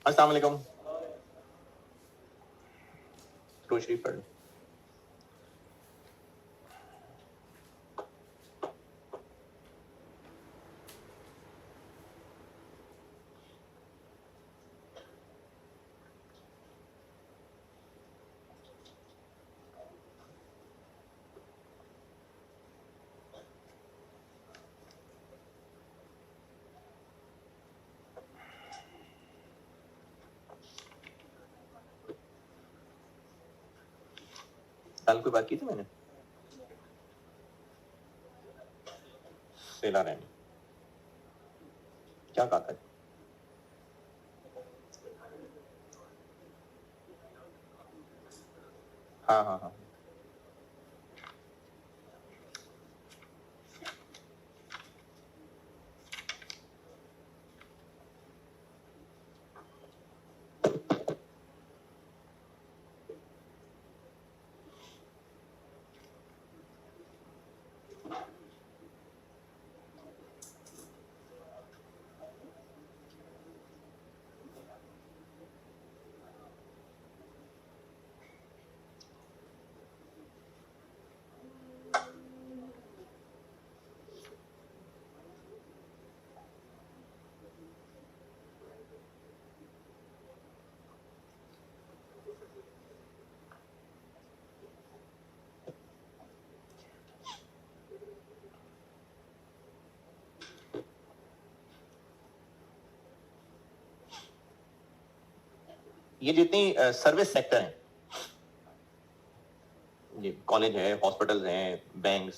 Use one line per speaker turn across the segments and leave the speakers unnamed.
अस्सलाम वालेकुम। दुरूद शरीफ पढ़ लो। कल कोई बात की थी मैंने? सेला रहनी क्या कहा था? हाँ हाँ हाँ। ये जितनी सर्विस सेक्टर है, ये कॉलेज है, हॉस्पिटल्स हैं, बैंक्स,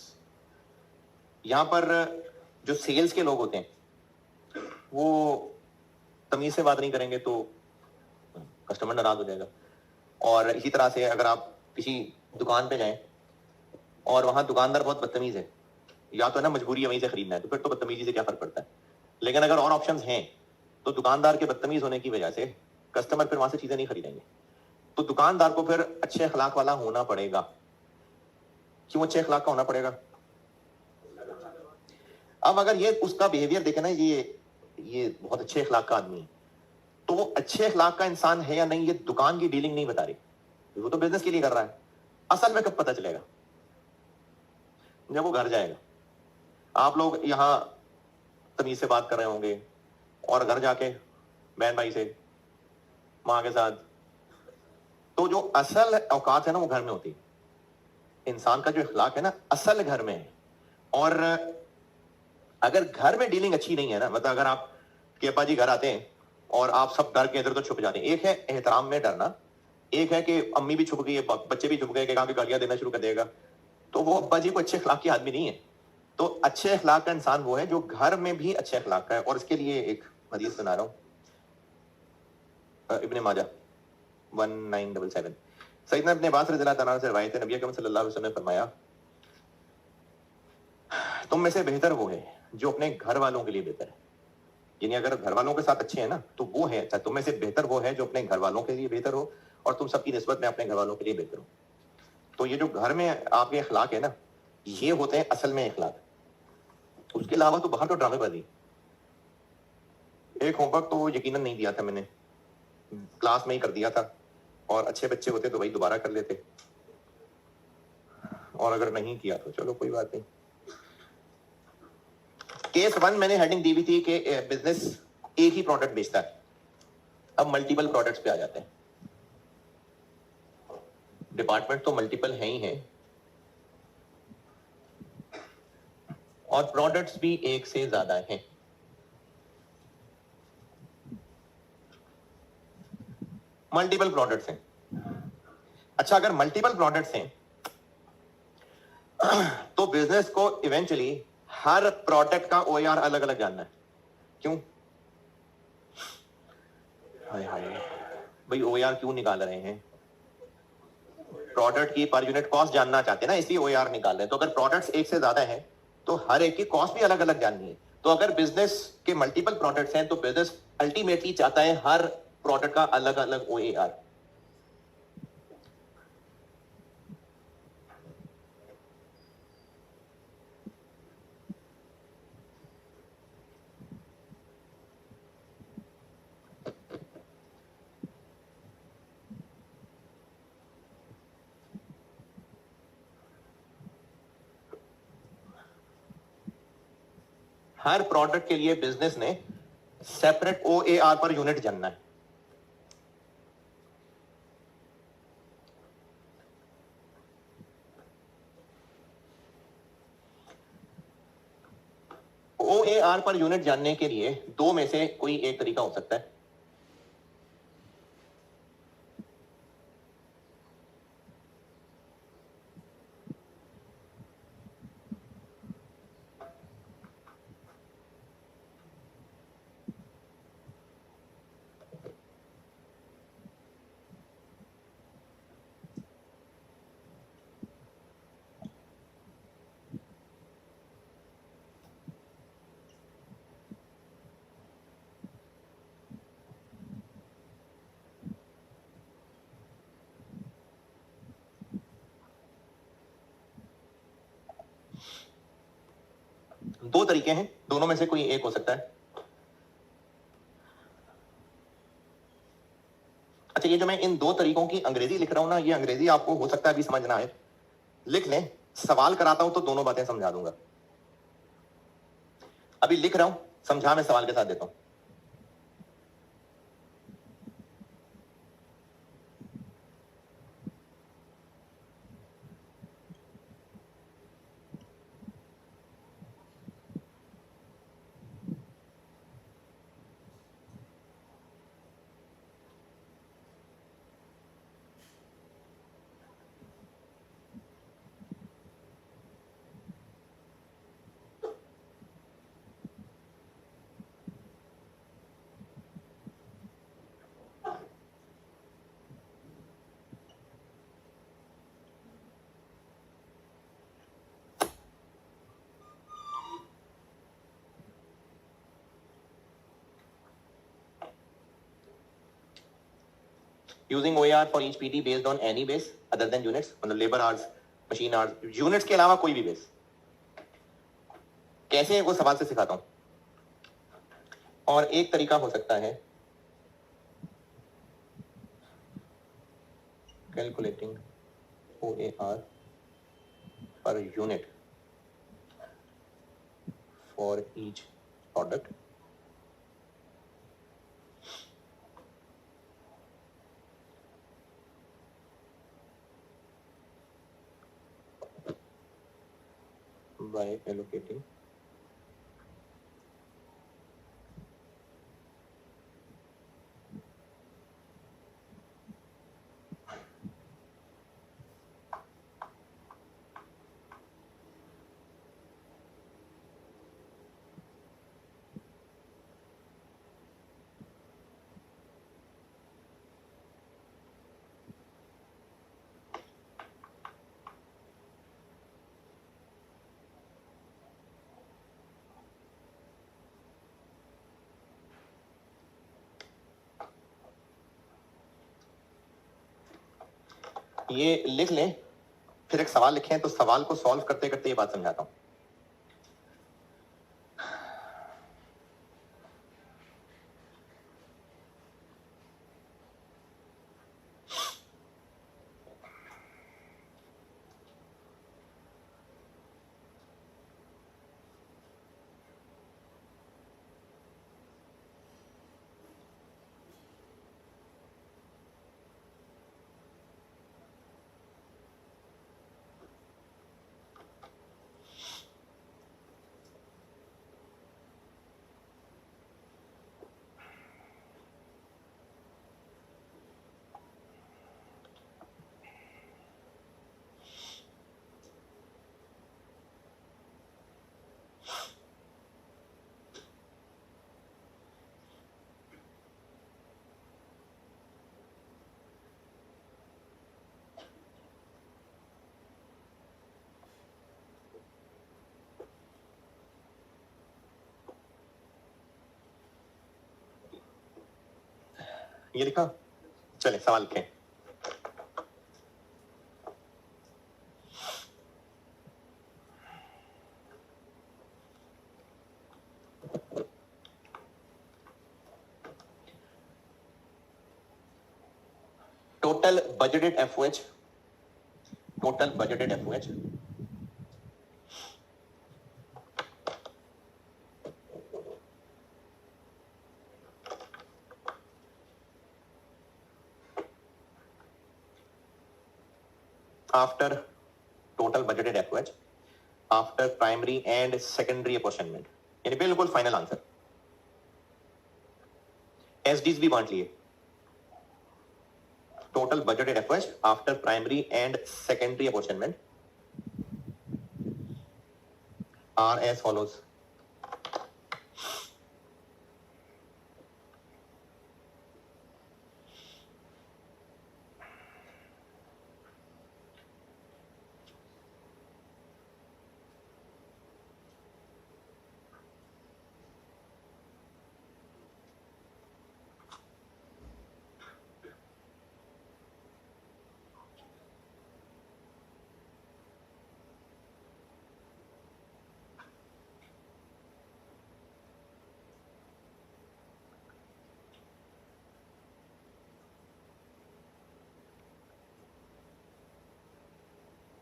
यहाँ पर जो सेल्स के लोग होते हैं वो तमीज से बात नहीं करेंगे तो कस्टमर नाराज हो जाएगा। और इसी तरह से अगर आप किसी दुकान पे जाएं और वहां दुकानदार बहुत बदतमीज है, या तो ना मजबूरी है वहीं से खरीदना है, तो फिर तो बदतमीजी से क्या फर्क पड़ता है। लेकिन अगर और ऑप्शंस हैं तो दुकानदार के बदतमीज होने की वजह से कस्टमर फिर वहां से चीजें नहीं खरीदेंगे। तो दुकानदार को फिर अच्छे अखलाक वाला होना पड़ेगा। क्यों अच्छे अखलाक का होना पड़ेगा? अब अगर ये उसका बिहेवियर देखे ना, ये बहुत अच्छे अखलाक का आदमी है, तो वो अच्छे अखलाक का इंसान है या नहीं ये दुकान की डीलिंग नहीं बता रही। वो तो बिजनेस के लिए कर रहा है। असल में कब पता चलेगा? जब वो घर जाएगा। आप लोग यहाँ तमीज से बात कर रहे होंगे और घर जाके बहन भाई से, माँ के साथ, तो जो असल औकात है ना वो घर में होती है। इंसान का जो इखलाक है ना असल घर में है। और अगर घर में डीलिंग अच्छी नहीं है ना, मतलब अगर आप के अब्बा जी घर आते हैं और आप सब डर के इधर तो छुप जाते हैं। एक है एहतराम में डरना, एक है कि अम्मी भी छुप गई है, बच्चे भी छुप गए कि कहाँ की गालियां देना शुरू कर देगा, तो वो अब्बा जी को अच्छे अखलाक की आदमी नहीं है। तो अच्छे अखलाक का इंसान वो है जो घर में भी अच्छे अखलाक का है। और इसके लिए एक हदीस सुना रहा हूँ, इब्ने माजा 1977। सैयदना इब्ने अब्बास रज़ियल्लाहु तआला से रवायत है, नबी अकरम सल्लल्लाहु अलैहि वसल्लम ने फरमाया, तुम में से बेहतर वो है जो अपने घर वालों के लिए बेहतर है। यानी अगर घर वालों के साथ अच्छे हैं ना तो वो है अच्छा। तुम में से बेहतर वो है जो अपने घर वालों के लिए बेहतर हो और तुम सबकी निस्बत में अपने घर वालों के लिए बेहतर हो। तो ये जो घर में आपके अखलाक है ना, ये होते हैं असल में अखलाक। उसके अलावा तो बाहर तो ड्रामेबाजी। एक होमवर्क तो यकीनन नहीं दिया था मैंने, क्लास में ही कर दिया था, और अच्छे बच्चे होते तो वही दोबारा कर लेते, और अगर नहीं किया तो चलो कोई बात नहीं। केस 1 मैंने हेडिंग दी हुई थी कि बिजनेस एक ही प्रोडक्ट बेचता है। अब मल्टीपल प्रोडक्ट्स पे आ जाते हैं। डिपार्टमेंट तो मल्टीपल है ही है और प्रोडक्ट्स भी एक से ज्यादा हैं। मल्टीपल प्रोडक्ट्स हैं। अच्छा, अगर मल्टीपल प्रोडक्ट्स हैं तो बिजनेस को इवेंचुअली हर प्रोडक्ट का ओआर अलग अलग जानना है। क्यों? हाय हाय भाई, ओआर क्यों निकाल रहे हैं? प्रोडक्ट की पर यूनिट कॉस्ट जानना चाहते हैं ना, इसलिए ओआर निकाल रहे हैं। तो अगर प्रोडक्ट्स एक से ज्यादा है तो हर एक की कॉस्ट भी अलग अलग जाननी है। तो अगर बिजनेस के मल्टीपल प्रोडक्ट्स हैं तो बिजनेस अल्टीमेटली चाहता है हर प्रोडक्ट का अलग अलग ओआर। हर प्रोडक्ट के लिए बिजनेस ने सेपरेट OAR पर यूनिट जानना है। OAR पर यूनिट जानने के लिए दो में से कोई एक तरीका हो सकता है। दो तरीके हैं, दोनों में से कोई एक हो सकता है। अच्छा, ये जो मैं इन दो तरीकों की अंग्रेजी लिख रहा हूं ना, ये अंग्रेजी आपको हो सकता है अभी समझ ना आए, लिख लें, सवाल कराता हूं तो दोनों बातें समझा दूंगा। अभी लिख रहा हूं, समझा मैं सवाल के साथ देता हूं। Using OAR for each PT based on any base other than units, मतलब labour hours, machine hours, units के अलावा कोई भी बेस। कैसे है वो सवाल से सिखाता हूं। और एक तरीका हो सकता है calculating OAR per unit for each product by allocating ये लिख लें, फिर एक सवाल लिखें, तो सवाल को सॉल्व करते करते ये बात समझाता हूं। ये लिखा, चले सवाल लिखें। Total budgeted FOH, total budgeted FOH after total budgeted FOH after primary and secondary apportionment, यानी बिल्कुल फाइनल आंसर। एसडीज भी बांट लिए। Total budgeted FOH after primary and secondary apportionment are as follows.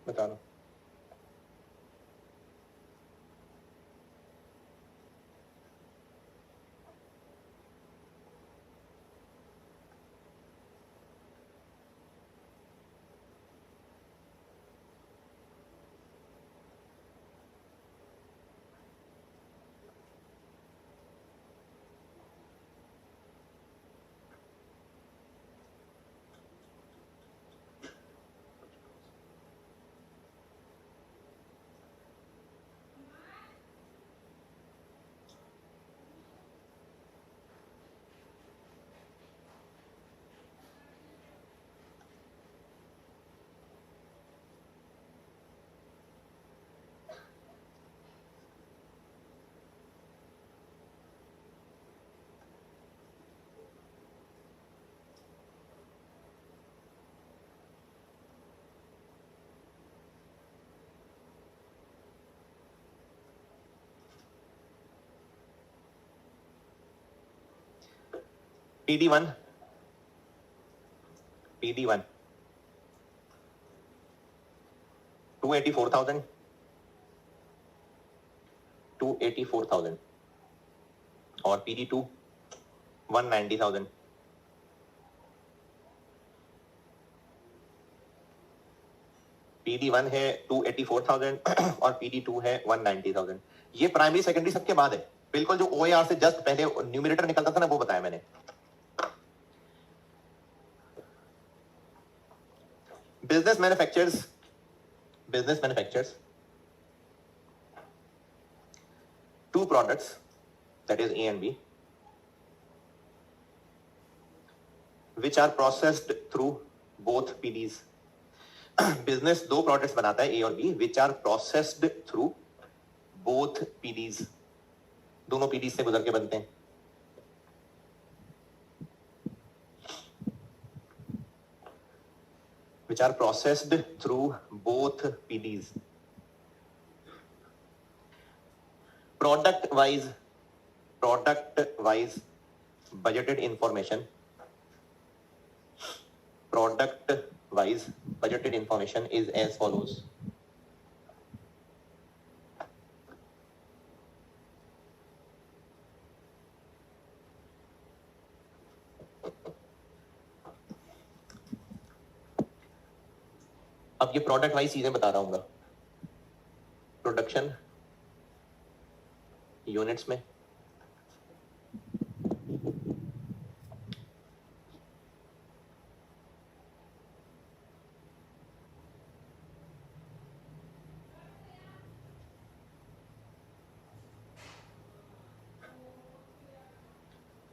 बता दो। PD1 PD1 284,000 284,000 और PD2 190,000। PD1 है 284,000 और PD2 है 190,000। ये प्राइमरी सेकेंडरी सबके बाद है, बिल्कुल जो OAR से जस्ट पहले न्यूमरेटर निकलता था ना, वो बताया मैंने। business manufactures two products, that is A and B, which are processed through both PDs। Business दो प्रोडक्ट्स बनाता है, ए और B, which are processed through both PDs, दोनों पीडीज से गुजर के बनते हैं। which are processed through both PDs। Product wise budgeted information, product wise budgeted information is as follows। अब ये प्रोडक्ट वाइज चीजें बता रहा हूँ। प्रोडक्शन यूनिट्स में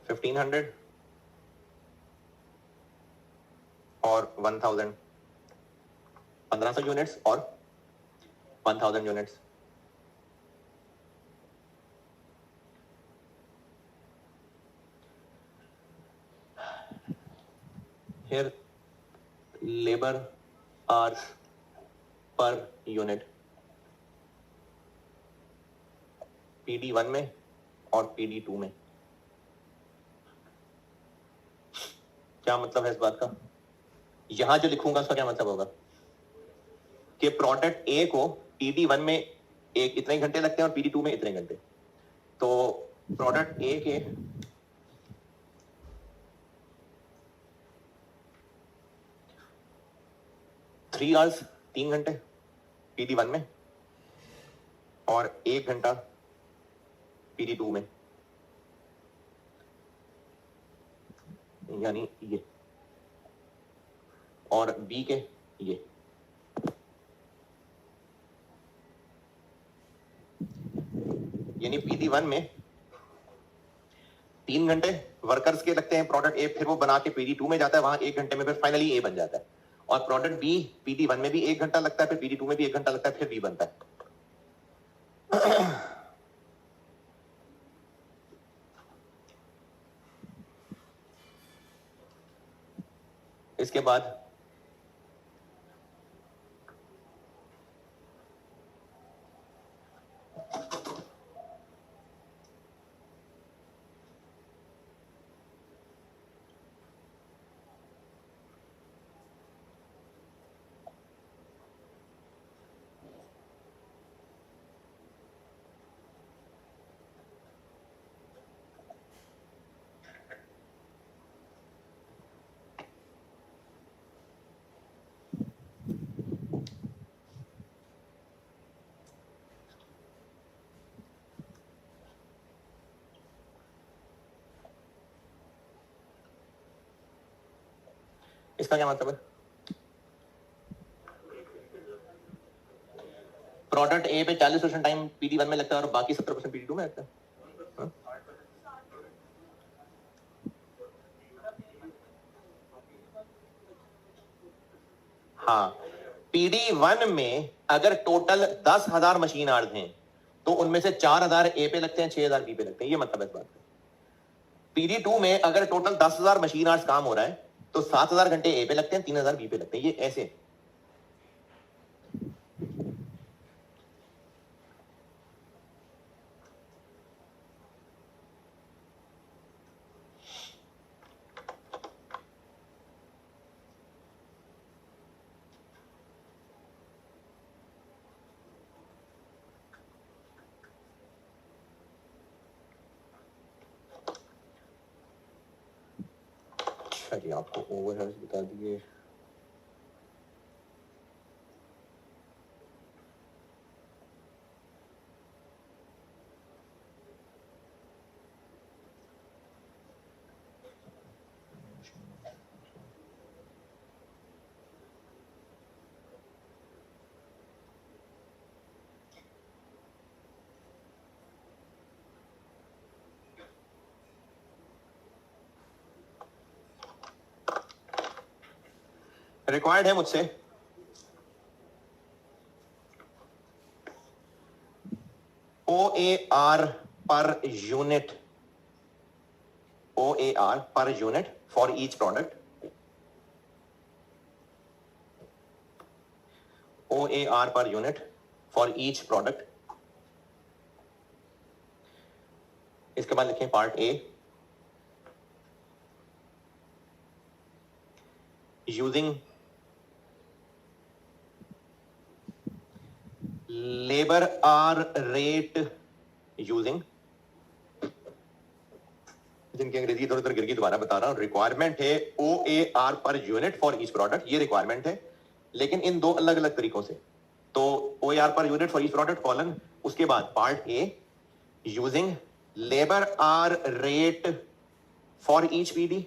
$1,500 और 1,000, 1,500 यूनिट्स और 1,000 units. Here labor hours per unit PD1 में और PD2 में। क्या मतलब है इस बात का? यहां जो लिखूंगा उसका क्या मतलब होगा कि प्रोडक्ट ए को PD1 में एक इतने घंटे लगते हैं और PD2 में इतने घंटे। तो प्रोडक्ट ए के 3 आवर्स 3 घंटे PD1 में और 1 घंटा PD2 में, यानी ये, और बी के ये। यानी PD1 में 3 घंटे वर्कर्स के लगते हैं प्रोडक्ट ए, फिर वो बना के PD2 में जाता है, वहां 1 घंटे में फिर फाइनली ए बन जाता है। और प्रोडक्ट बी PD1 में भी 1 घंटा लगता है, फिर PD2 में भी 1 घंटा लगता है, फिर बी बनता है। इसके बाद इसका क्या मतलब है? प्रोडक्ट ए पे 40% टाइम PD1 में लगता है और बाकी 70% PD2 में लगता है। हाँ? हाँ, PD1 में अगर टोटल 10,000 मशीन आर्स हैं तो उनमें से 4,000 ए पे लगते हैं, 6,000 बी पे लगते हैं, ये मतलब है इस बात का। PD2 में अगर टोटल 10,000 मशीन आवर्स काम हो रहा है तो 7,000 घंटे ए पे लगते हैं, 3,000 बी पे लगते हैं, ये ऐसे। चलिए आपको ओवरहेड्स बता दिए। रिक्वायर्ड है मुझसे OAR per unit, OAR per unit for each product, OAR per unit for each product. इसके बाद लिखें part A, using labour hour rate, using, जिनकी अंग्रेजी इधर उधर गिर गई दोबारा बता रहा हूं। रिक्वायरमेंट है OAR per unit for each product, ये रिक्वायरमेंट है, लेकिन इन दो अलग अलग तरीकों से। तो OAR per unit for each product colon, उसके बाद part A, using labour hour rate for each PD,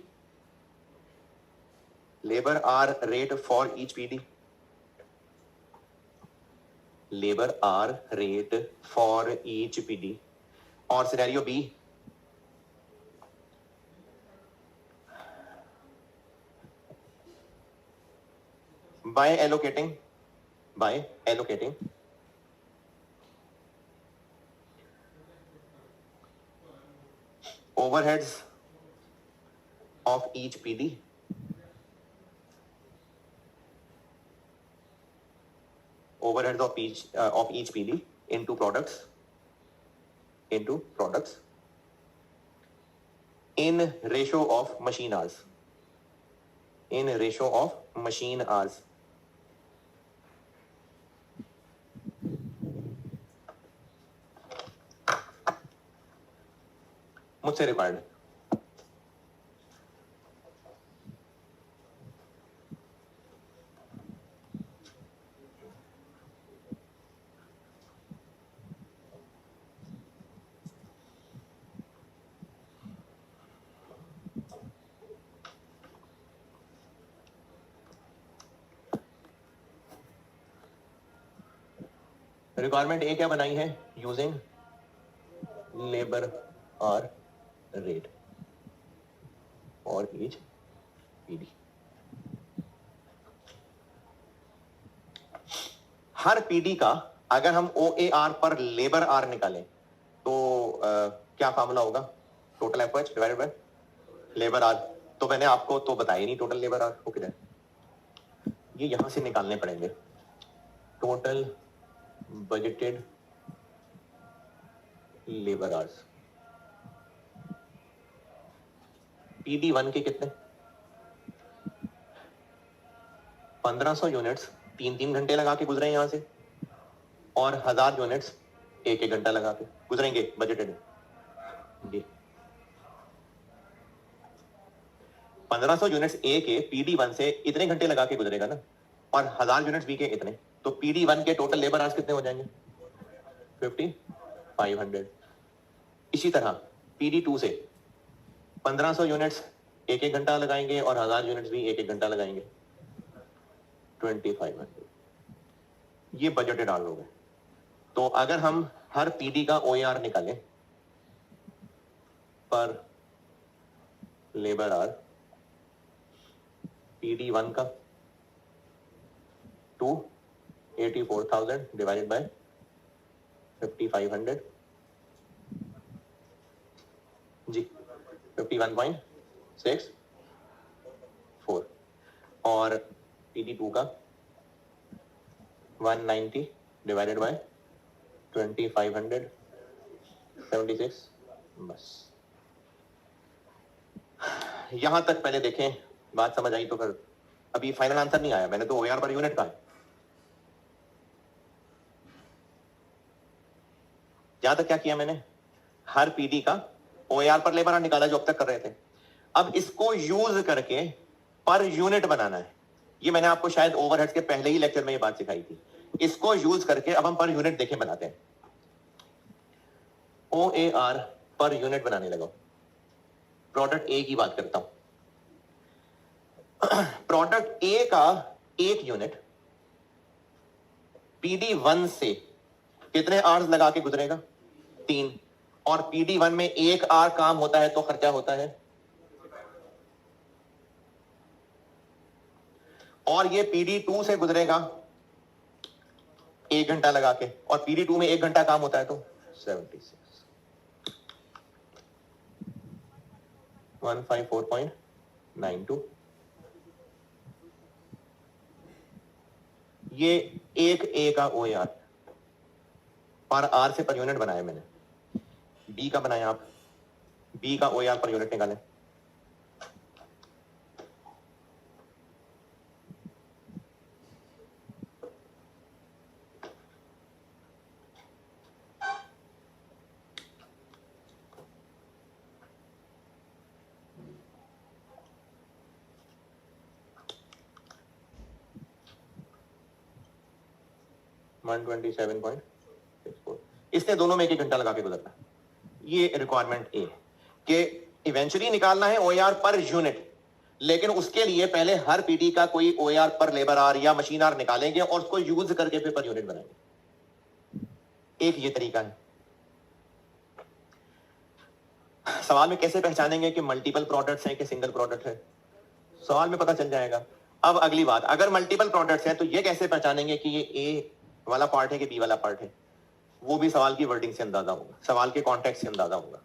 labour hour rate for each PD, labour hour rate for each PD। और scenario B, by allocating overheads of each PD, overheads of each PD into products in ratio of machine hours, मुझसे required. Requirement A क्या बनाई है? Using labour hour rate और each PD. हर PD का अगर हम O A R per labour hour निकालें तो क्या फार्मूला होगा? Total effort divided by labour hour. तो मैंने आपको तो बताया नहीं टोटल लेबर आर को किधर, ये यहां से निकालने पड़ेंगे। Total budgeted labour hours PD one के कितने? 1500 यूनिट्स 3-3 घंटे लगा के गुजरे यहां से, और 1000 यूनिट्स 1-1 घंटा लगा के गुजरेंगे बजटेड जी। 1500 यूनिट्स ए के पीडी वन से इतने घंटे लगा के गुजरेगा ना, और 1000 यूनिट्स बी के इतने, तो पीडी वन के टोटल लेबर आवर्स कितने हो जाएंगे? 5500। इसी तरह पीडी टू से 1500 यूनिट्स 1-1 घंटा लगाएंगे और 1000 यूनिट्स भी 1-1 घंटा लगाएंगे, 2500। ये बजटेड आवर हो गए। तो अगर हम हर पीडी का ओएआर निकालें पर लेबर आवर, पीडी वन का 284,000 डिवाइडेड बाय 5500 जी 51.64, और पीडी टू का 190 डिवाइडेड बाय 2576। बस यहां तक पहले देखें, बात समझ आई तो फिर अभी फाइनल आंसर नहीं आया, मैंने तो ओआर पर यूनिट कहा है। यहां तक क्या किया मैंने? हर पीडी का ओआर पर लेबर निकाला जो अब तक कर रहे थे। अब इसको यूज करके पर यूनिट बनाना है। ये मैंने आपको शायद ओवरहेड्स के पहले ही लेक्चर में ये बात सिखाई थी। इसको यूज करके अब हम पर यूनिट देखें बनाते हैं। ओएआर पर यूनिट बनाने लगा। प्रोडक्ट ए की बात करता हूं। प्रोडक्ट ए का एक यूनिट पीडी वन से कितने आवर्स लगा के गुजरेगा? 3। और पीडी वन में 1 आवर काम होता है तो खर्चा होता है, और ये पीडी टू से गुजरेगा 1 घंटा लगा के, और पीडी टू में 1 घंटा काम होता है तो 76। 154.92। ये एक ए का ओआर पर आर से पर यूनिट बनाया मैंने। बी का बनाया आप, बी का ओआर पर यूनिट निकालें। इसने दोनों में 1-1 घंटा लगा के गुजरना। ये रिक्वायरमेंट ए कि इवेंचुअली निकालना है ओआर पर यूनिट, लेकिन उसके लिए पहले हर पीडी का कोई ओआर पर लेबर आर या मशीन आर निकालेंगे और उसको यूज करके फिर पर यूनिट बनाएंगे। एक ये तरीका है। सवाल में कैसे पहचानेंगे कि मल्टीपल प्रोडक्ट्स हैं कि सिंगल प्रोडक्ट है? सवाल में पता चल जाएगा। अब अगली बात, अगर मल्टीपल प्रोडक्ट्स हैं तो ये कैसे पहचानेंगे कि ये ए वाला पार्ट है कि बी वाला पार्ट है? वो भी सवाल की वर्डिंग से अंदाजा होगा, सवाल के कॉन्टेक्स्ट से अंदाजा होगा।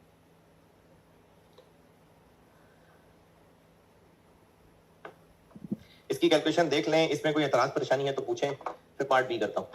इसकी कैलकुलेशन देख लें, इसमें कोई एतराज परेशानी है तो पूछें, फिर पार्ट बी करता हूं।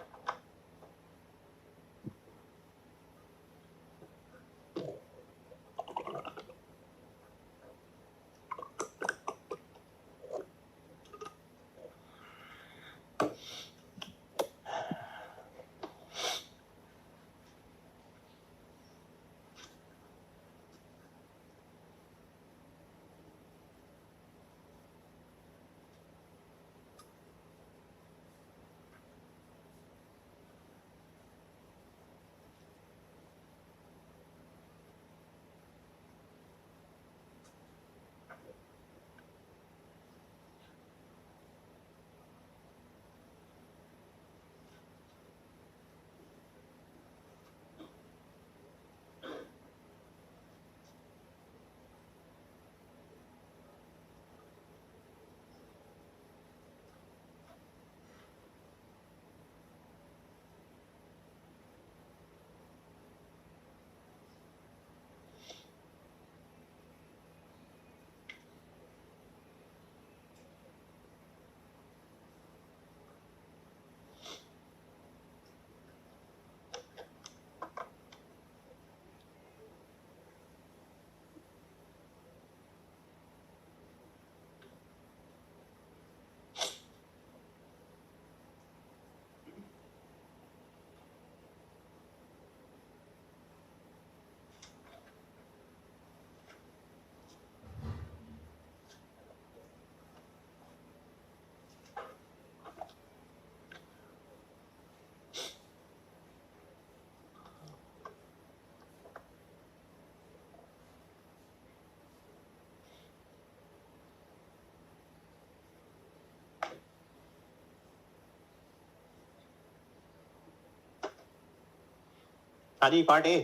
हाँ जी, पार्ट ए,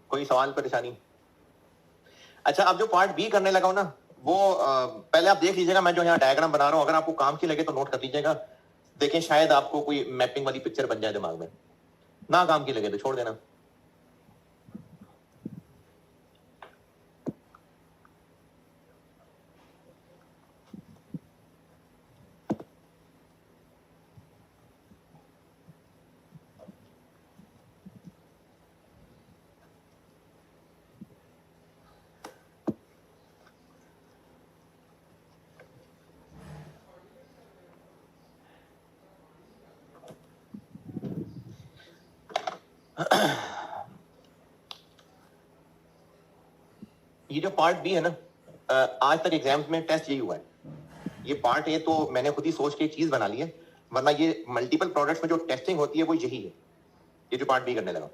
कोई सवाल परेशानी? अच्छा, अब जो पार्ट बी करने लगा हूं ना, वो पहले आप देख लीजिएगा, मैं जो यहाँ डायग्राम बना रहा हूं, अगर आपको काम की लगे तो नोट कर लीजिएगा। देखें, शायद आपको कोई मैपिंग वाली पिक्चर बन जाए दिमाग में, ना काम की लगे तो छोड़ देना। ये जो पार्ट बी है ना, आज तक एग्जाम्स में टेस्ट यही हुआ है। ये पार्ट ए तो मैंने खुद ही सोच के एक चीज बना ली है, वरना ये मल्टीपल प्रोडक्ट्स में जो टेस्टिंग होती है वो यही है, ये जो पार्ट बी करने लगा।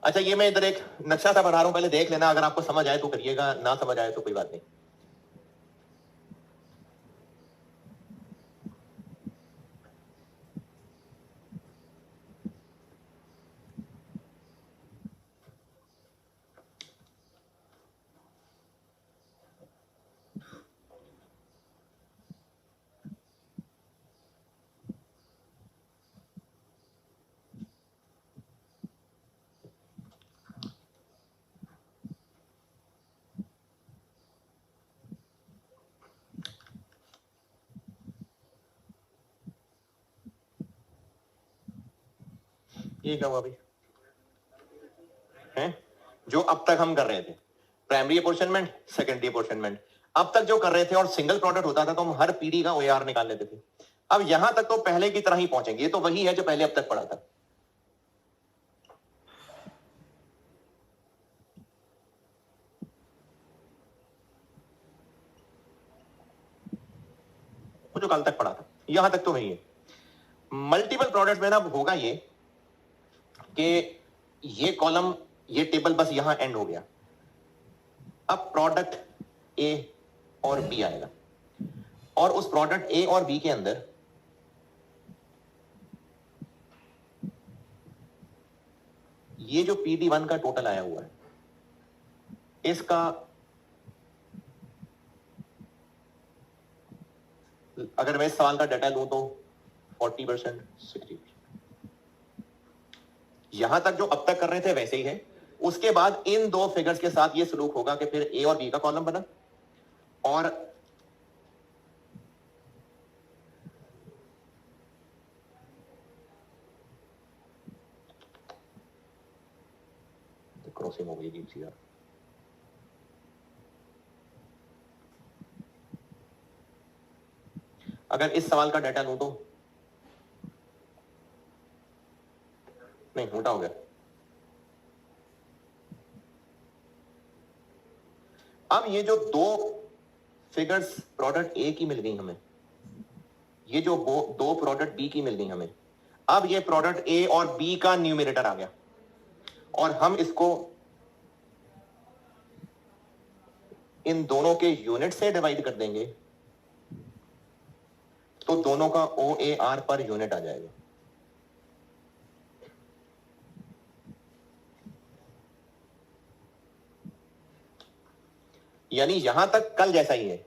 अच्छा, ये मैं इधर एक नक्शा सा बना रहा हूं, पहले देख लेना, अगर आपको समझ आए तो करिएगा, ना समझ आए तो कोई बात नहीं। ये क्या हुआ भाई? हैं? जो अब तक हम कर रहे थे, प्राइमरी अपोर्शनमेंट, सेकेंडरी अपोर्शनमेंट, अब तक जो कर रहे थे, और सिंगल प्रोडक्ट होता था तो हम हर पीडी का ओआर निकाल लेते थे। अब यहां तक तो पहले की तरह ही पहुंचेंगे, ये तो वही है जो पहले अब तक पड़ा था। वो जो कल तक पड़ा था, यहां तक तो वही है। मल्टीपल प्रोडक्ट में ना अब होगा ये कि ये कॉलम, ये टेबल बस यहां एंड हो गया। अब प्रोडक्ट ए और बी आएगा, और उस प्रोडक्ट ए और बी के अंदर ये जो PD1 का टोटल आया हुआ है, इसका अगर मैं इस सवाल का डाटा लूं तो 40%, 60%, यहां तक जो अब तक कर रहे थे वैसे ही है। उसके बाद इन दो फिगर्स के साथ ये सलूक होगा कि फिर ए और बी का कॉलम बना, और क्रॉसिंग हो गई सी यार। अगर इस सवाल का डाटा लूं तो नहीं, उल्टा हो गया। अब ये जो दो फिगर्स प्रोडक्ट ए की मिल गई हमें, ये जो दो प्रोडक्ट बी की मिल गई हमें, अब ये प्रोडक्ट ए और बी का न्यूमरेटर आ गया, और हम इसको इन दोनों के यूनिट से डिवाइड कर देंगे तो दोनों का OAR पर यूनिट आ जाएगा। यानी यहां तक कल जैसा ही है।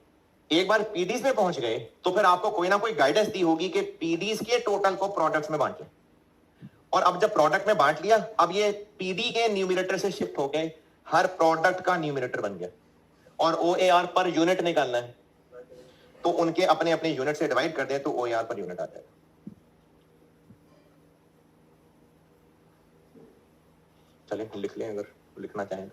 एक बार पीडीज में पहुंच गए तो फिर आपको कोई ना कोई गाइडेंस दी होगी कि पीडीज के टोटल को प्रोडक्ट्स में बांट लें, और अब जब प्रोडक्ट में बांट लिया, अब ये पीडी के न्यूमरेटर से शिफ्ट हो गए, हर प्रोडक्ट का न्यूमरेटर बन गया, और OAR पर यूनिट निकालना है तो उनके अपने अपने यूनिट से डिवाइड कर दे तो OAR पर यूनिट आता है। चलिए लिख लें अगर लिखना चाहें।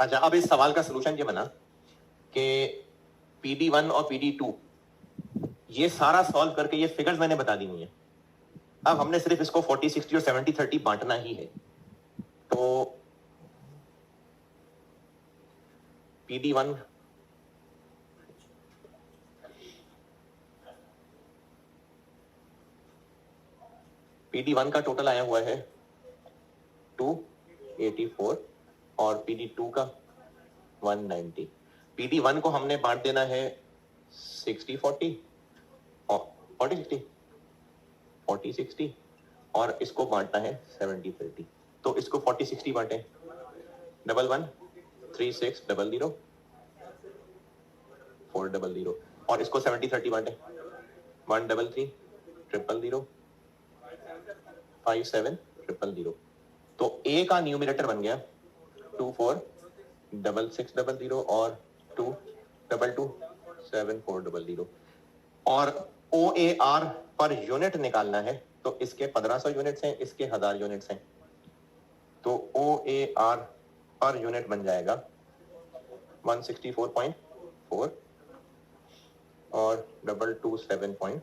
अच्छा, अब इस सवाल का सलूशन ये बना कि PD1 और PD2 ये सारा सॉल्व करके ये फिगर्स मैंने बता दी हुई है। अब हमने सिर्फ इसको 40 60 और 70 30 बांटना ही है। तो PD1 का टोटल आया हुआ है 284 और PD2 का 190। PD1 को हमने बांट देना है 60 40 और 40 60 और इसको बांटना है 70 30। तो इसको 40 60 बांटे 11 36 00 400 और इसको 70 30 बांटे 133 000 57 000। तो ए का न्यूमिनेटर बन गया 24 6600 और 222 7400 और OAR पर यूनिट निकालना है। तो इसके 1500 यूनिट्स हैं, इसके 1000 यूनिट्स हैं। तो OAR पर यूनिट बन जाएगा 164.4 और 227.4।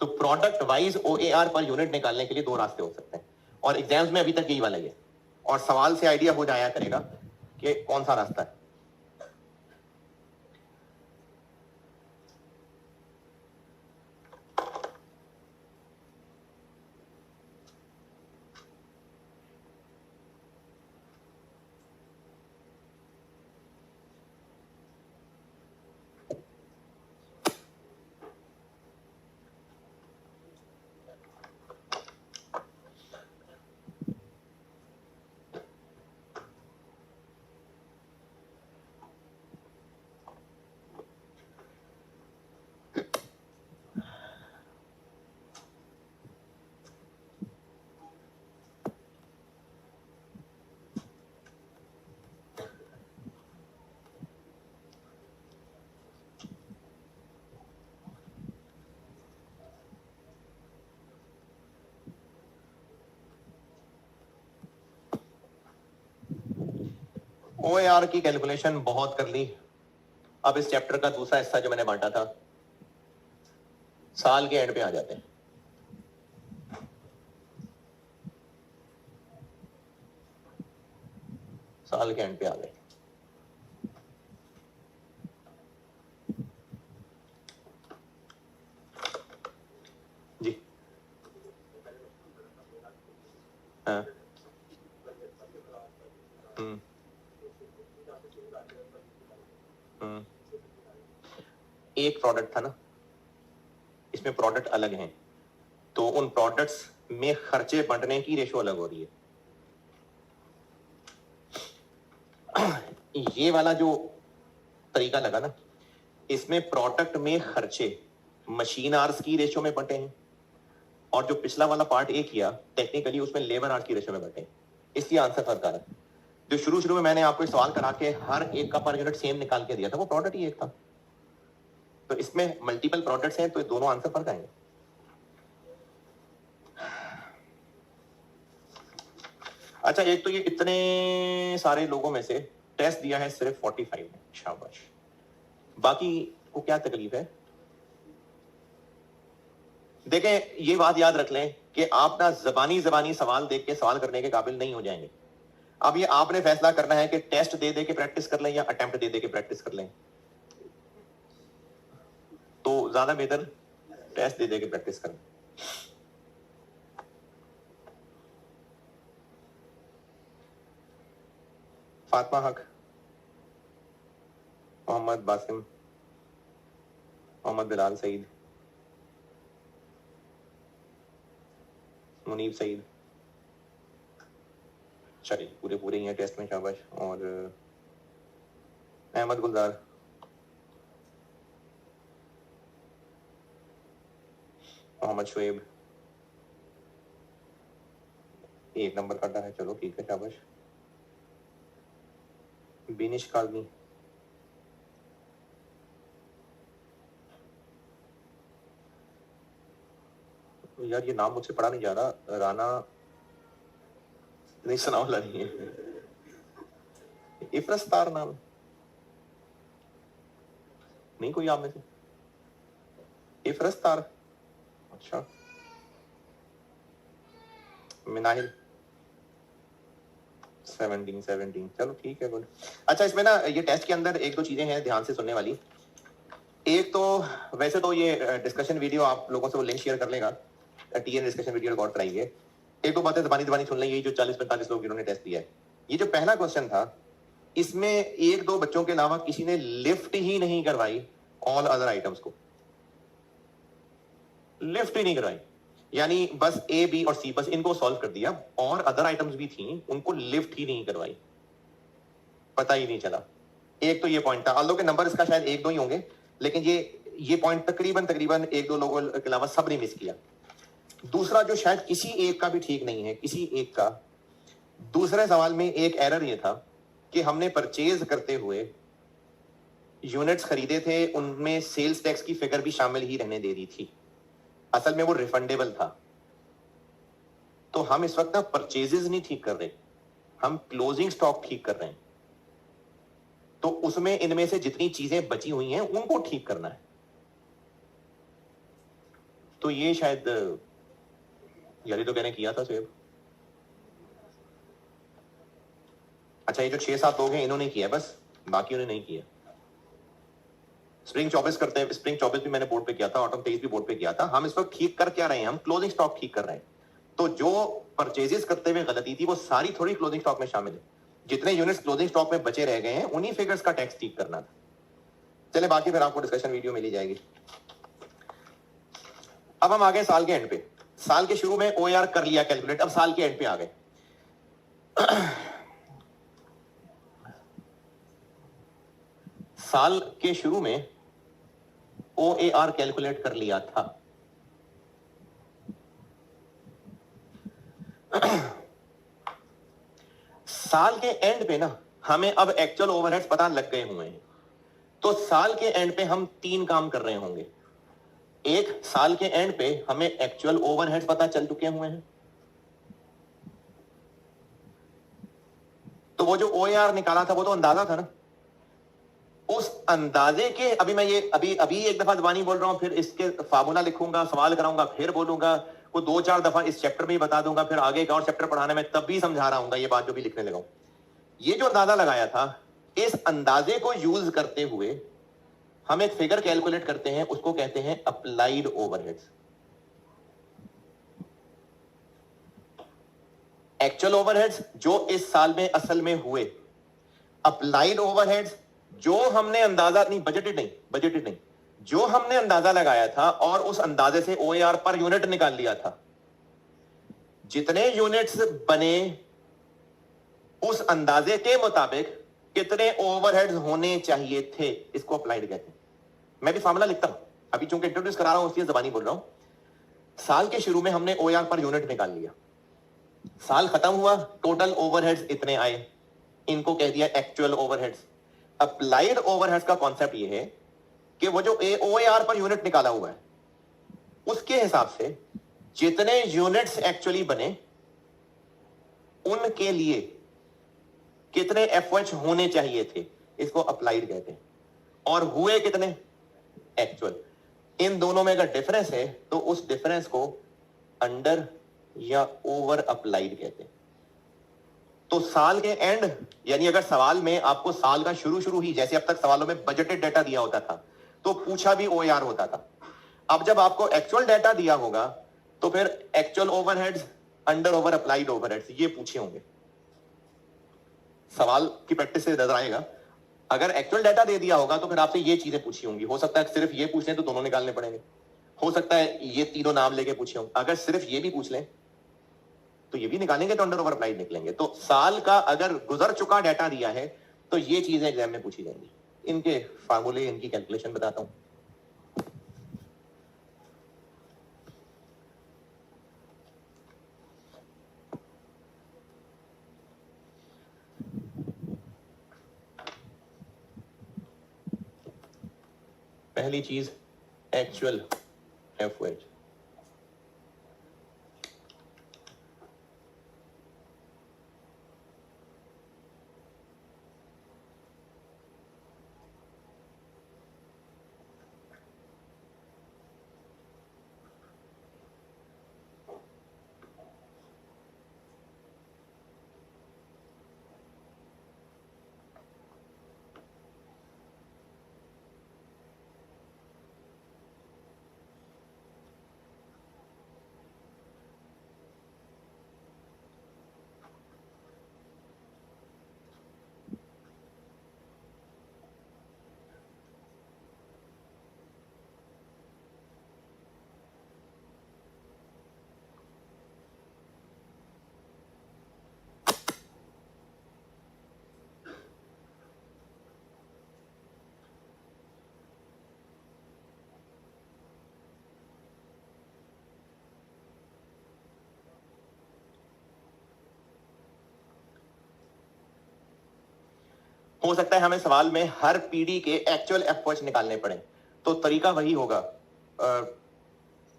तो product wise OAR per unit निकालने के लिए दो रास्ते हो सकते हैं और एग्जाम्स में अभी तक यही वाला ही है और सवाल से आइडिया हो जाया करेगा कि कौन सा रास्ता है। OAR की कैलकुलेशन बहुत कर ली। अब इस चैप्टर का दूसरा हिस्सा जो मैंने बांटा था साल के एंड पे आ जाते हैं। साल के एंड पे आ गए। जी हाँ एक प्रोडक्ट था ना, इसमें प्रोडक्ट अलग हैं तो उन प्रोडक्ट्स में खर्चे बंटने की रेशो अलग हो रही है। ये वाला जो तरीका लगा ना, इसमें प्रोडक्ट में खर्चे मशीन आवर्स की रेशो में बंटे हैं और जो पिछला वाला पार्ट ए किया टेक्निकली उसमें लेबर आवर्स की रेशो में बंटे हैं। इसलिए आंसर फर्क आ रहा है। जो शुरू में मैंने आपको सवाल करा के हर एक का पर यूनिट सेम निकाल के दिया था वो प्रोडक्ट ही एक था। तो इसमें मल्टीपल प्रोडक्ट्स हैं तो दोनों आंसर फर्क आएंगे। अच्छा, एक तो ये इतने सारे लोगों में से टेस्ट दिया है सिर्फ 45 ने, शाबाश। बाकी को क्या तकलीफ है? देखें, ये बात याद रख लें कि आप ना जबानी सवाल देख के सवाल करने के काबिल नहीं हो जाएंगे। अब ये आपने फैसला करना है कि टेस्ट दे दे के प्रैक्टिस कर लें या अटेम्प्ट दे दे के प्रैक्टिस कर लें। तो ज्यादा बेहतर टेस्ट दे दे के प्रैक्टिस करें। फातिमा हक, मोहम्मद बासिम, मोहम्मद बिलाल सईद, मुनीब सईद, चलिए पूरे पूरे ही हैं टेस्ट में, शाबाश। और अहमद गुलजार, मोहम्मद शुएब, एक नंबर काटा है, चलो ठीक है, शाबाश। बिनिश काजमी, यार ये नाम मुझसे पढ़ा नहीं जा रहा। राना नहीं, सनाउल्लाह नहीं है, इफ्रस्तार नाम नहीं कोई आप में से? इफ्रस्तार, अच्छा, मिनाहिल 17 चलो ठीक है गुड। अच्छा, इसमें ना ये टेस्ट के अंदर एक दो चीजें हैं ध्यान से सुनने वाली। एक तो वैसे तो ये डिस्कशन वीडियो आप लोगों से वो लिंक शेयर कर लेगा, टीएन डिस्कशन वीडियो रिकॉर्ड कराइए। एक दो बातें जबानी जबानी सुन लेंगे, जो 40-45 लोग इन्होंने टेस्ट दिया है। ये जो पहला क्वेश्चन था, इसमें एक दो बच्चों के अलावा किसी ने लिफ्ट ही नहीं करवाई ऑल अदर आइटम्स को, लिफ्ट ही नहीं करवाई, यानी बस ए बी और सी बस इनको सॉल्व कर दिया, और अदर आइटम्स भी थी उनको लिफ्ट ही नहीं करवाई, पता ही नहीं चला। एक तो ये पॉइंट था, आल्दो के नंबर इसका शायद एक दो ही होंगे, लेकिन ये पॉइंट तकरीबन तकरीबन एक दो लोगों के अलावा सब ने मिस किया। दूसरा जो शायद किसी एक का भी ठीक नहीं है, किसी एक का, दूसरे सवाल में एक एरर ये था कि हमने परचेज करते हुए यूनिट्स खरीदे थे, उनमें सेल्स टैक्स की फिगर भी शामिल ही रहने दे दी थी, असल में वो रिफंडेबल था। तो हम इस वक्त ना परचेजेस नहीं ठीक कर रहे, हम क्लोजिंग स्टॉक ठीक कर रहे हैं, तो उसमें इनमें से जितनी चीजें बची हुई हैं उनको ठीक करना है। तो ये शायद यारी तो कहने किया था सुहेब। अच्छा, ये जो 6-7 लोग हैं इन्होंने किया, बस बाकी उन्होंने नहीं किया। स्प्रिंग 24 करते हैं, स्प्रिंग 24 भी मैंने बोर्ड पे किया था, ऑटम 23 भी बोर्ड पे किया था। हम इस वक्त ठीक कर क्या रहे हैं, हम क्लोजिंग स्टॉक ठीक कर रहे हैं। तो जो परचेजेस करते हुए गलती थी वो सारी थोड़ी क्लोजिंग स्टॉक में शामिल है, जितने यूनिट्स क्लोजिंग स्टॉक में बचे रह गए हैं उन्हीं फिगर्स का टैक्स ठीक करना था। चले, बाकी फिर आपको डिस्कशन वीडियो मिली जाएगी। अब हम आ गए साल के एंड पे। साल के शुरू में ओआर कर लिया कैलकुलेट, अब साल के एंड पे आ गए। साल के शुरू में ओएआर कैलकुलेट कर लिया था। साल के एंड पे ना हमें अब एक्चुअल ओवरहेड्स पता लग गए हुए हैं, तो साल के एंड पे हम 3 काम कर रहे होंगे। एक, साल के एंड पे हमें एक्चुअल ओवरहेड्स पता चल चुके हुए हैं, तो वो जो ओएआर निकाला था वो तो अंदाजा था ना, उस अंदाजे के, अभी मैं ये अभी एक दफा जबानी बोल रहा हूं, फिर इसके फार्मूला लिखूंगा, सवाल कराऊंगा, फिर बोलूंगा, को 2-4 दफा इस चैप्टर में ही बता दूंगा, फिर आगे एक और चैप्टर पढ़ाने में तब भी समझा रहा हूं ये बात जो भी लिखने लगा हूं। ये जो अंदाजा लगाया था, इस अंदाजे को यूज करते हुए हम एक फिगर कैलकुलेट करते हैं, उसको कहते हैं अप्लाइड ओवरहेड्स। एक्चुअल ओवरहेड्स जो इस साल में असल में हुए, अप्लाइड ओवरहेड्स जो हमने अंदाजा नहीं, बजटेड नहीं, जो हमने अंदाजा लगाया था और उस अंदाजे से ओएआर पर यूनिट निकाल लिया था, जितने यूनिट्स बने उस अंदाजे के मुताबिक कितने ओवरहेड्स होने चाहिए थे, इसको अप्लाइड कहते हैं। मैं भी फार्मूला लिखता हूं, अभी चूंकि इंट्रोड्यूस करा रहा हूं इसलिए जबानी बोल रहा हूं। साल के शुरू में हमने ओएआर पर यूनिट निकाल लिया, साल खत्म हुआ, टोटल ओवरहेड्स इतने आए, इनको कह दिया एक्चुअल ओवरहेड्स। अप्लाइड ओवरहेड्स का कॉन्सेप्ट ये है कि वो जो ओएआर पर यूनिट निकाला हुआ है उसके हिसाब से जितने यूनिट्स एक्चुअली बने उनके लिए कितने एफओएच होने चाहिए थे, इसको अप्लाइड कहते हैं। और हुए कितने, एक्चुअल। इन दोनों में अगर डिफरेंस है तो उस डिफरेंस को अंडर या ओवर अप्लाइड कहते हैं। तो साल के एंड, यानी अगर सवाल में आपको साल का शुरू ही, जैसे अब तक सवालों में बजटेड डाटा दिया होता था तो पूछा भी ओआर होता था, अब जब आपको एक्चुअल डाटा दिया होगा तो फिर actual overheads under over applied overheads ये पूछे होंगे। सवाल की प्रैक्टिस से नजर आएगा, अगर एक्चुअल डाटा दे दिया होगा तो फिर आपसे ये चीजें पूछी होंगी। हो सकता है सिर्फ ये पूछ लें तो दोनों निकालने पड़ेंगे, हो सकता है ये तीनों नाम लेके पूछे होंगे, अगर सिर्फ ये भी पूछ लें तो ये भी निकालेंगे तो अंडर ओवर अप्लाइड निकलेंगे। तो साल का अगर गुजर चुका डाटा दिया है तो ये चीजें एग्जाम में पूछी जाएंगी। इनके फार्मूले, इनकी कैलकुलेशन बताता हूं। पहली चीज एक्चुअल हो सकता है हमें सवाल में हर पीडी के एक्चुअल एफर्ट्स निकालने पड़े, तो तरीका वही होगा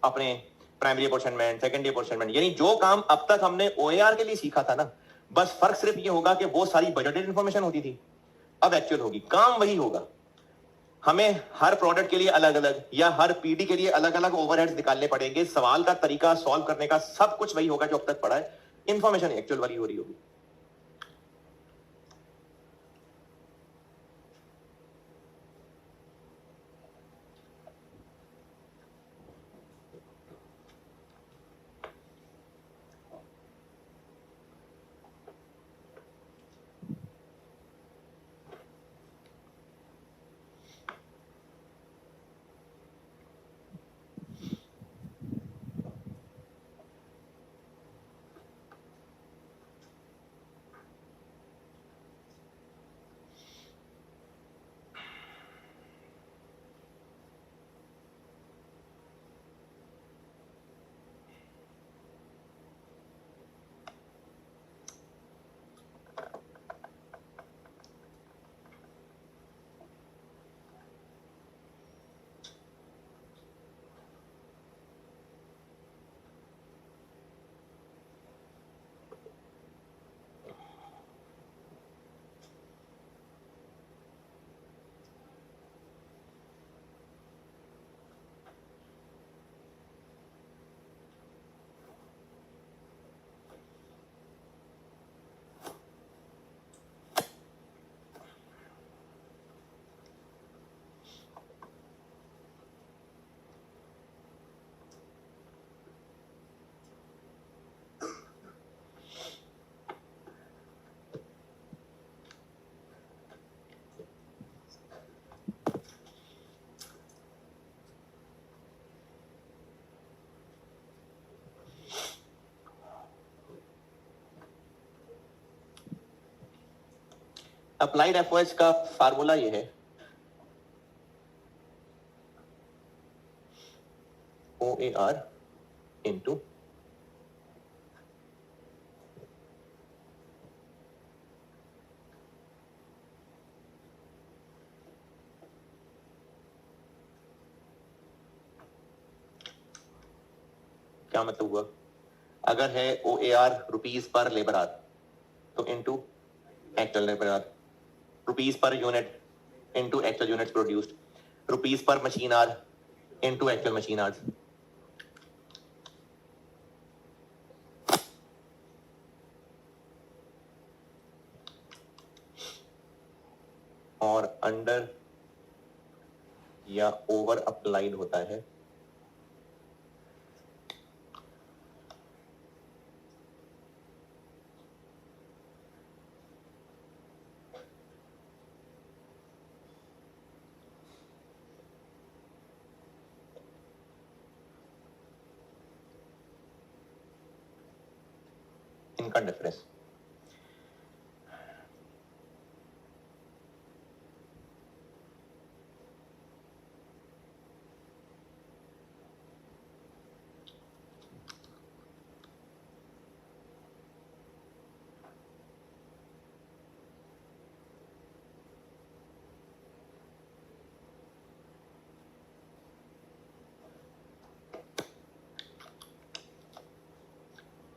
अपने प्राइमरी अपॉर्चनमेंट, सेकेंडरी अपॉर्चनमेंट, यानी जो काम अब तक हमने ओएआर के लिए सीखा था ना, बस फर्क सिर्फ ये होगा कि वो सारी बजटेड इंफॉर्मेशन होती थी, अब एक्चुअल होगी, काम वही होगा। हमें हर प्रोडक्ट के लिए अलग अलग या हर पीडी के लिए अलग अलग ओवरहेड्स निकालने पड़ेंगे, सवाल का तरीका, सॉल्व करने का सब कुछ वही होगा जो अब तक पढ़ा है, इंफॉर्मेशन एक्चुअल वाली हो रही होगी। अप्लाइड एफर्ट्स का फार्मूला ये है, OAR इंटू क्या मतलब हुआ, अगर है OAR rupees per labour hour तो into actual labour hour, rupees per unit into actual units produced, rupees per machine hour into actual machine hours. और अंडर या ओवर अप्लाइड होता है इनका डिफरेंस।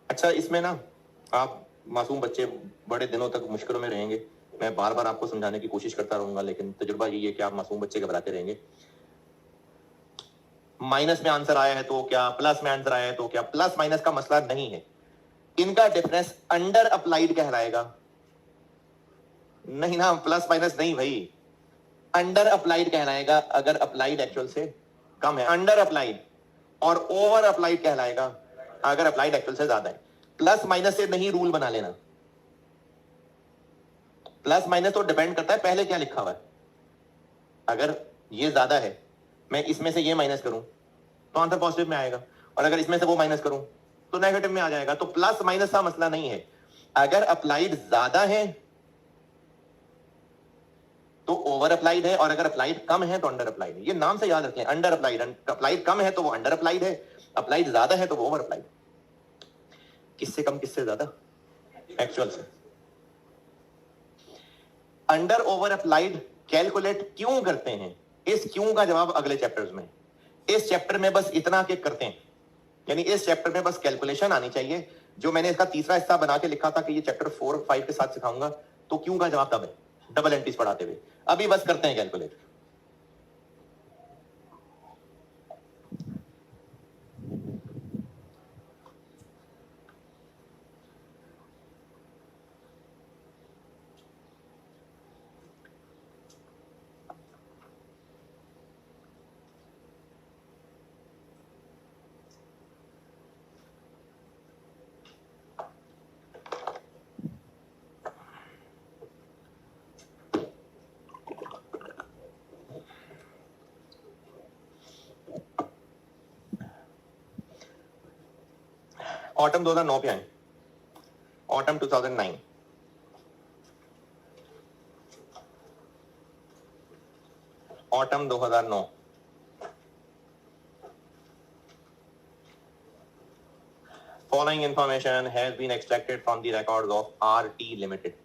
अच्छा, इसमें ना आप मासूम बच्चे बड़े दिनों तक मुश्किलों में रहेंगे, मैं बार बार आपको समझाने की कोशिश करता रहूंगा, लेकिन तजुर्बा यही है कि आप मासूम बच्चे घबराते रहेंगे। माइनस में आंसर आया है तो क्या, प्लस में आंसर आया है तो क्या, प्लस माइनस का मसला नहीं है, इनका डिफरेंस अंडर अप्लाइड कहलाएगा। नहीं ना, प्लस माइनस नहीं भाई, अंडर अप्लाइड कहलाएगा अगर अप्लाइड एक्चुअल से कम है, अंडर अप्लाइड, और ओवर अप्लाइड कहलाएगा अगर अप्लाइड एक्चुअल से ज्यादा है। प्लस माइनस से नहीं रूल बना लेना, प्लस माइनस तो डिपेंड करता है पहले क्या लिखा हुआ है। अगर ये ज्यादा है, मैं इसमें से ये माइनस करूं तो आंसर पॉजिटिव में आएगा, और अगर इसमें से वो माइनस करूं तो नेगेटिव में आ जाएगा। तो प्लस माइनस का मसला नहीं है, अगर अप्लाइड ज्यादा है तो ओवर अप्लाइड है, और अगर अप्लाइड कम है तो अंडर अप्लाइड है। ये नाम से याद रखें, अंडर अप्लाइड, अप्लाइड कम है तो वो अंडर अप्लाइड है, अप्लाइड ज्यादा है तो वो ओवर अप्लाइड। किससे कम किससे ज्यादा, एक्चुअल से। अंडर ओवर अप्लाइड कैलकुलेट क्यों करते हैं, इस क्यों का जवाब अगले चैप्टर्स में। इस चैप्टर में बस इतना के करते हैं, यानी इस चैप्टर में बस कैलकुलेशन आनी चाहिए। जो मैंने इसका तीसरा हिस्सा बना के लिखा था कि ये चैप्टर 4 और 5 के साथ सिखाऊंगा, तो क्यों का जवाब तब है डबल एंट्रीज पढ़ाते हुए। अभी बस करते हैं कैलकुलेट। ऑटम 2009 पे आए, autumn 2009। Autumn 2009। Following information has been extracted from the records of RT Limited.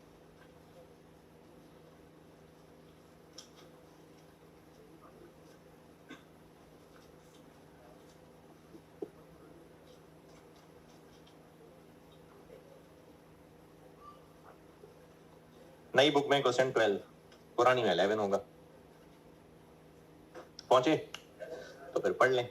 नई बुक में क्वेश्चन 12, पुरानी में 11 होगा। पहुंचे तो फिर पढ़ लें।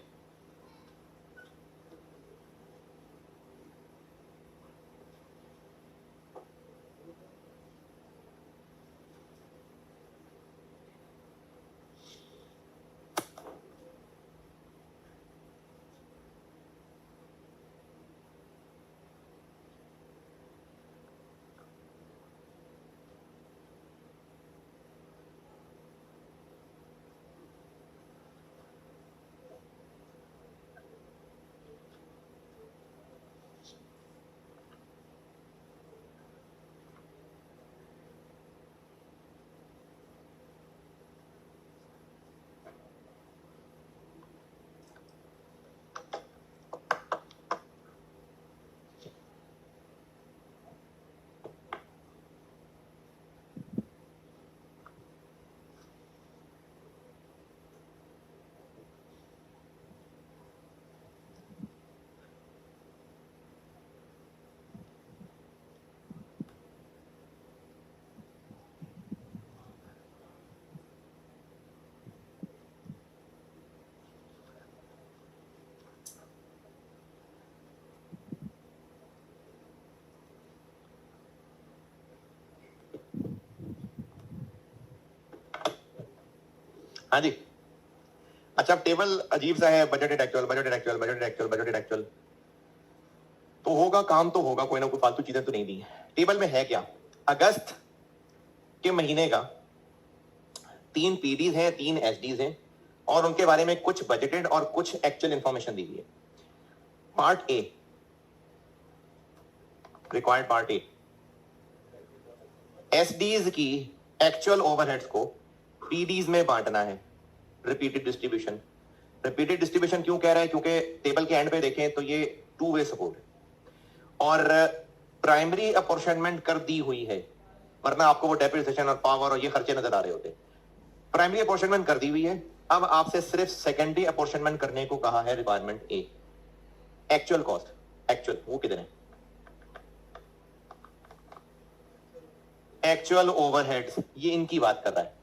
हाँ जी। अच्छा, अब टेबल अजीब सा है, budgeted actual, budgeted actual, budgeted actual, budgeted actual. तो होगा काम, तो होगा, कोई ना कोई फालतू चीजें तो नहीं दी। टेबल में है क्या, अगस्त के महीने का 3 पीडीज हैं, 3 एसडीज हैं, और उनके बारे में कुछ बजटेड और कुछ एक्चुअल इंफॉर्मेशन दी हुई है। Part A, required part A, SDs की एक्चुअल ओवरहेड्स को पीडीज में बांटना है, रिपीटेड डिस्ट्रीब्यूशन। रिपीटेड डिस्ट्रीब्यूशन क्यों कह रहा है, क्योंकि टेबल के एंड पे देखें तो ये 2 वे सपोर्ट है और प्राइमरी अपॉर्शनमेंट कर दी हुई है, वरना आपको वो डेप्रिसिएशन और पावर और ये खर्चे नजर आ रहे होते। प्राइमरी अपॉर्शनमेंट कर दी हुई है, अब आपसे सिर्फ सेकेंडरी अपॉर्शनमेंट करने को कहा है रिक्वायरमेंट ए। एक्चुअल कॉस्ट, एक्चुअल वो किधर है, एक्चुअल ओवरहेड्स, ये इनकी बात कर रहा है।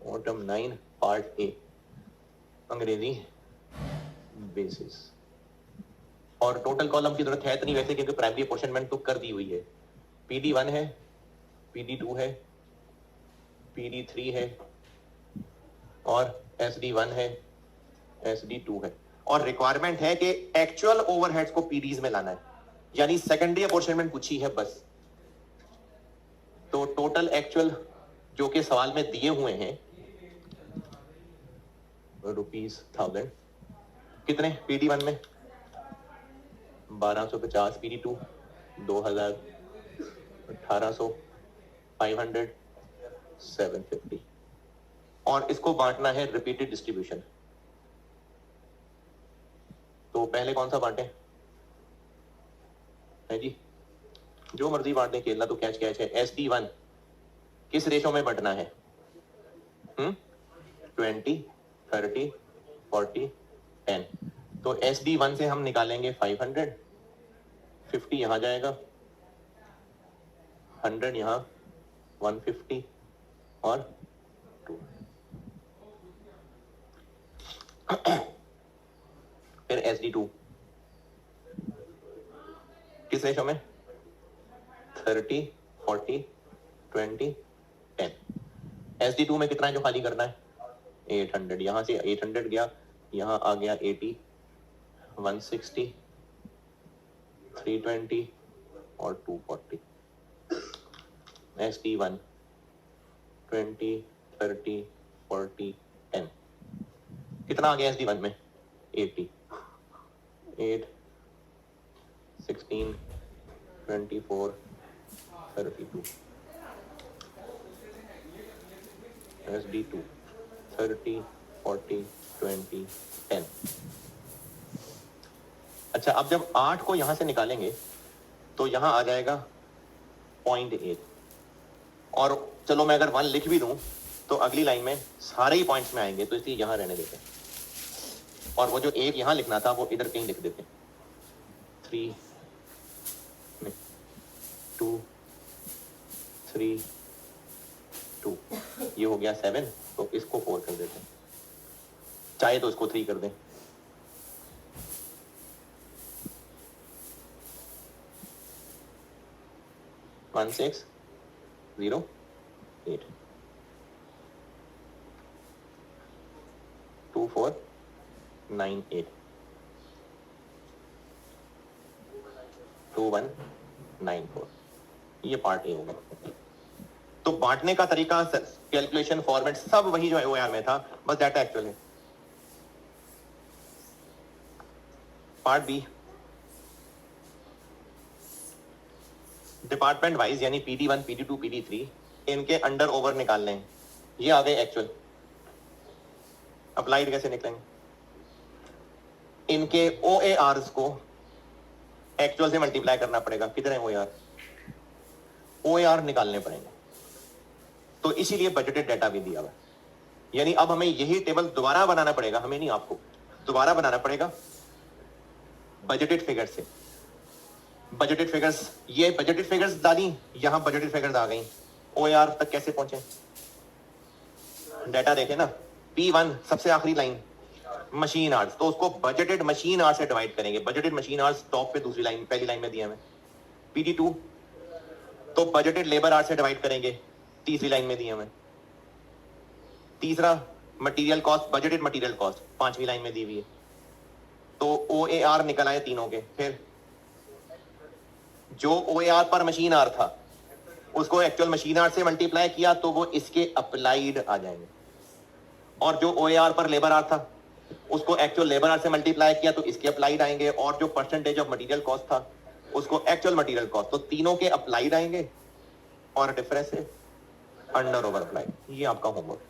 ऑटम 9 पार्ट ए, अंग्रेजी बेसिस। और टोटल कॉलम की जरूरत है तो नहीं वैसे, क्योंकि प्राइमरी अपॉर्शनमेंट तो कर दी हुई है। पीडी 1 है, पीडी 2 है, पीडी 3 है और एसडी 1 है, एसडी 2 है। और रिक्वायरमेंट है कि एक्चुअल ओवरहेड्स को पीडीज में लाना है, यानी सेकेंडरी अपॉर्शनमेंट पूछी है बस। तो टोटल एक्चुअल जो कि सवाल में दिए हुए हैं ₹1000, कितने पीडी 1 में 1250, पीडी 2 2000, 1800, 500, 750, और इसको बांटना है रिपीटेड डिस्ट्रीब्यूशन। तो पहले कौन सा बांटे है जी, जो मर्जी बांट दें, खेलना तो कैच कैच है। SD1 किस रेशो में बंटना है? 20, 30, 40, 10। तो SD1 से हम निकालेंगे 500, 50 यहां जाएगा, 100 यहां, 150 और 2। फिर SD2 किस रेशो में? 30, 40, 20, 10। SD2 में कितना है जो खाली करना है? 800। यहां से 800 गया, यहां आ गया 80, 160, 320 और 240। SD1 20, 30, 40, 10 कितना आ गया SD1 में? 80, 8, 16, 24, 32। SD2 30, 40, 20, 10। अच्छा, अब जब 8 को यहां से निकालेंगे तो यहां आ जाएगा 0.8। और चलो मैं अगर 1 लिख भी दूं तो अगली लाइन में सारे ही पॉइंट्स में आएंगे, तो इसलिए यहां रहने देते हैं। और वो जो 1 यहां लिखना था वो इधर कहीं लिख देते हैं। 3, 2, 3, 2, ये हो गया 7, तो इसको 4 कर देते हैं, चाहे तो इसको 3 कर दें। वन 6, 0, 8, 2, 4, 9, 8, 2, 1, 9, 4। ये पार्ट ए होगा। तो बांटने का तरीका, कैलकुलेशन, फॉर्मेट सब वही जो OAR में था, बस डाटा एक्चुअल है। पार्ट बी, डिपार्टमेंट वाइज यानी PD1, PD2, PD3 इनके अंडर ओवर निकालने हैं। ये आ गए एक्चुअल। अप्लाइड कैसे निकलेंगे? इनके OARs को एक्चुअल से मल्टीप्लाई करना पड़ेगा। कितने OAR? OAR निकालने पड़ेंगे, तो इसीलिए बजटेड डाटा भी दिया हुआ है। यानी अब हमें यही टेबल दोबारा बनाना पड़ेगा, हमें नहीं, आपको दोबारा बनाना पड़ेगा बजटेड फिगर्स से। बजटेड फिगर्स, ये बजटेड फिगर्स डाली, यहां बजटेड फिगर्स आ गई। OAR तक कैसे पहुंचे? डाटा देखें ना, P1 सबसे आखिरी लाइन मशीन आवर्स, तो उसको बजटेड मशीन आवर्स से डिवाइड करेंगे। बजटेड मशीन आवर्स टॉप पे दूसरी लाइन, पहली लाइन में दिया हमें। PD2 तो बजटेड लेबर आवर्स से डिवाइड करेंगे, तीसरी लाइन में दिया हमें। तीसरा material cost, budgeted material cost, पांचवी लाइन में दी हुई है। तो OAR निकल आए तीनों के। फिर जो OAR पर मशीन आवर था उसको एक्चुअल मशीन आवर से मल्टीप्लाई किया तो वो इसके अप्लाइड आ जाएंगे। और जो OAR पर लेबर आवर था उसको एक्चुअल लेबर आवर से मल्टीप्लाई किया तो इसके अप्लाइड आएंगे। और जो परसेंटेज ऑफ मटेरियल कॉस्ट था उसको एक्चुअल मटेरियल कॉस्ट, तो तीनों के अप्लाइड आएंगे और डिफरेंस है अंडर ओवर अप्लाइड। ये आपका होमवर्क।